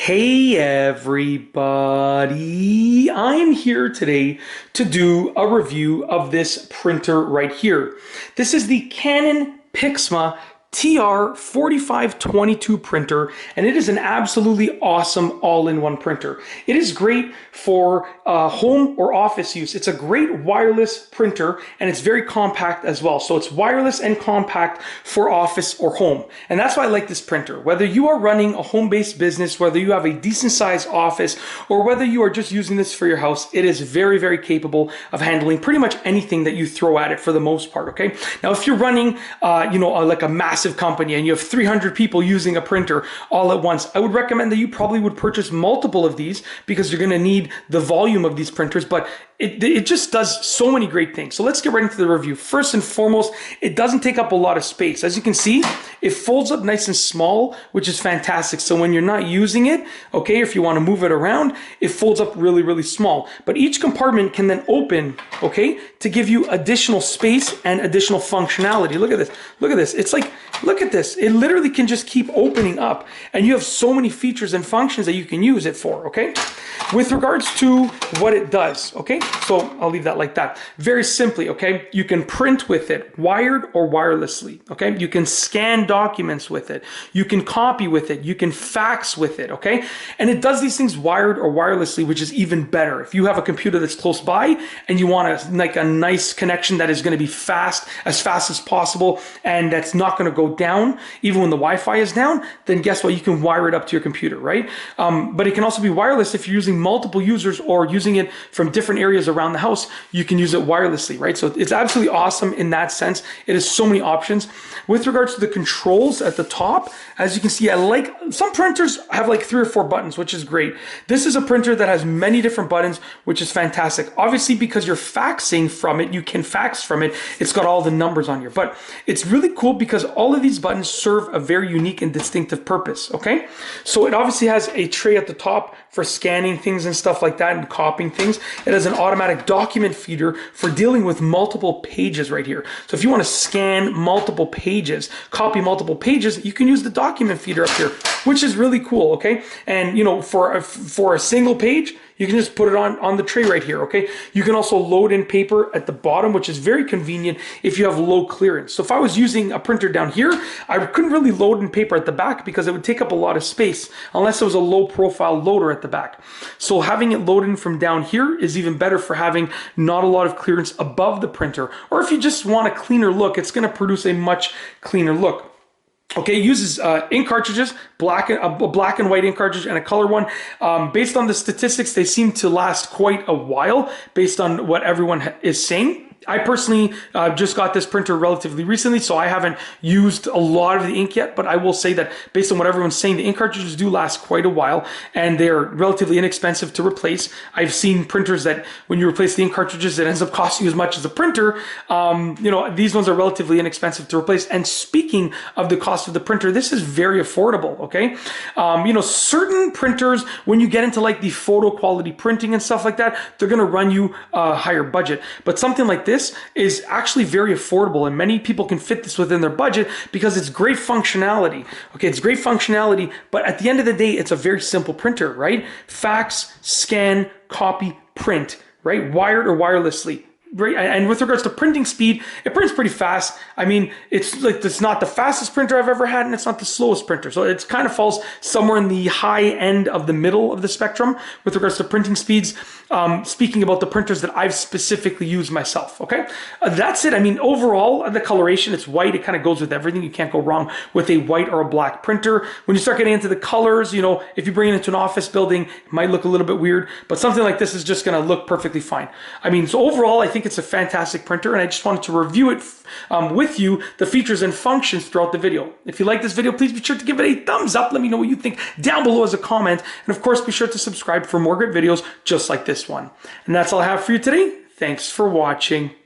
Hey everybody, I'm here today to do a review of this printer right here. This is the Canon Pixma TR4522 printer, and it is an absolutely awesome all-in-one printer. It is great for home or office use. It's a great wireless printer, and it's very compact as well. So it's wireless and compact for office or home. And that's why I like this printer. Whether you are running a home-based business, whether you have a decent-sized office, or whether you are just using this for your house, it is very, very capable of handling pretty much anything that you throw at it for the most part, okay? Now, if you're running, like a massive company and you have 300 people using a printer all at once, I would recommend that you probably would purchase multiple of these because you're going to need the volume of these printers, but it just does so many great things. So let's get right into the review. First and foremost, it doesn't take up a lot of space. As you can see, it folds up nice and small, which is fantastic. So when you're not using it, okay, if you want to move it around, it folds up really, really small. But each compartment can then open, okay, to give you additional space and additional functionality. Look at this. Look at this. It's like, look at this. It literally can just keep opening up, and you have so many features and functions that you can use it for, okay? With regards to what it does, okay? So I'll leave that like that. Very simply, okay? You can print with it, wired or wirelessly, okay? You can scan documents with it. You can copy with it. You can fax with it, okay? And it does these things wired or wirelessly, which is even better. If you have a computer that's close by and you want a nice connection that is going to be fast as possible, and that's not going to go down even when the Wi-Fi is down, then guess what? You can wire it up to your computer, right? But it can also be wireless if you're using multiple users or using it from different areas around the house. You can use it wirelessly, right? So it's absolutely awesome in that sense. It has so many options. With regards to the controls at the top, as you can see, some printers have like 3 or 4 buttons, which is great. This is a printer that has many different buttons, which is fantastic. Obviously, because you're faxing from it, you can fax from it. It's got all the numbers on here, but it's really cool because all of these buttons serve a very unique and distinctive purpose, okay? So it obviously has a tray at the top for scanning things and stuff like that and copying things. It has an automatic document feeder for dealing with multiple pages right here. So if you want to scan multiple pages, copy multiple pages, you can use the document feeder up here, which is really cool, okay? And you know, for a single page, you can just put it on the tray right here, okay? You can also load in paper at the bottom, which is very convenient if you have low clearance. So if I was using a printer down here, I couldn't really load in paper at the back because it would take up a lot of space unless it was a low profile loader at the back. So having it loaded in from down here is even better for having not a lot of clearance above the printer. Or if you just want a cleaner look, it's gonna produce a much cleaner look. Okay, it uses ink cartridges, a black and white ink cartridge and a color one. Based on the statistics, they seem to last quite a while based on what everyone is saying. I personally just got this printer relatively recently, so I haven't used a lot of the ink yet, but I will say that based on what everyone's saying, the ink cartridges do last quite a while, and they're relatively inexpensive to replace. I've seen printers that when you replace the ink cartridges, it ends up costing you as much as a printer. You know, these ones are relatively inexpensive to replace. And speaking of the cost of the printer, this is very affordable, okay? You know, certain printers, when you get into like the photo quality printing and stuff like that, they're gonna run you a higher budget. But something like this is actually very affordable, and many people can fit this within their budget because it's great functionality. Okay, it's great functionality, but at the end of the day, it's a very simple printer, right? Fax, scan, copy, print, right? Wired or wirelessly. Right. And with regards to printing speed, it prints pretty fast. I mean, it's not the fastest printer I've ever had, and it's not the slowest printer. So it kind of falls somewhere in the high end of the middle of the spectrum with regards to printing speeds. Speaking about the printers that I've specifically used myself, okay? That's it. I mean, overall, the coloration, it's white. It kind of goes with everything. You can't go wrong with a white or a black printer. When you start getting into the colors, you know, if you bring it into an office building, it might look a little bit weird, but something like this is just going to look perfectly fine. I mean, so overall, I think it's a fantastic printer, and I just wanted to review it with you, the features and functions throughout the video. If you like this video, please be sure to give it a thumbs up. Let me know what you think down below as a comment. And of course, be sure to subscribe for more great videos just like this one. And that's all I have for you today. Thanks for watching.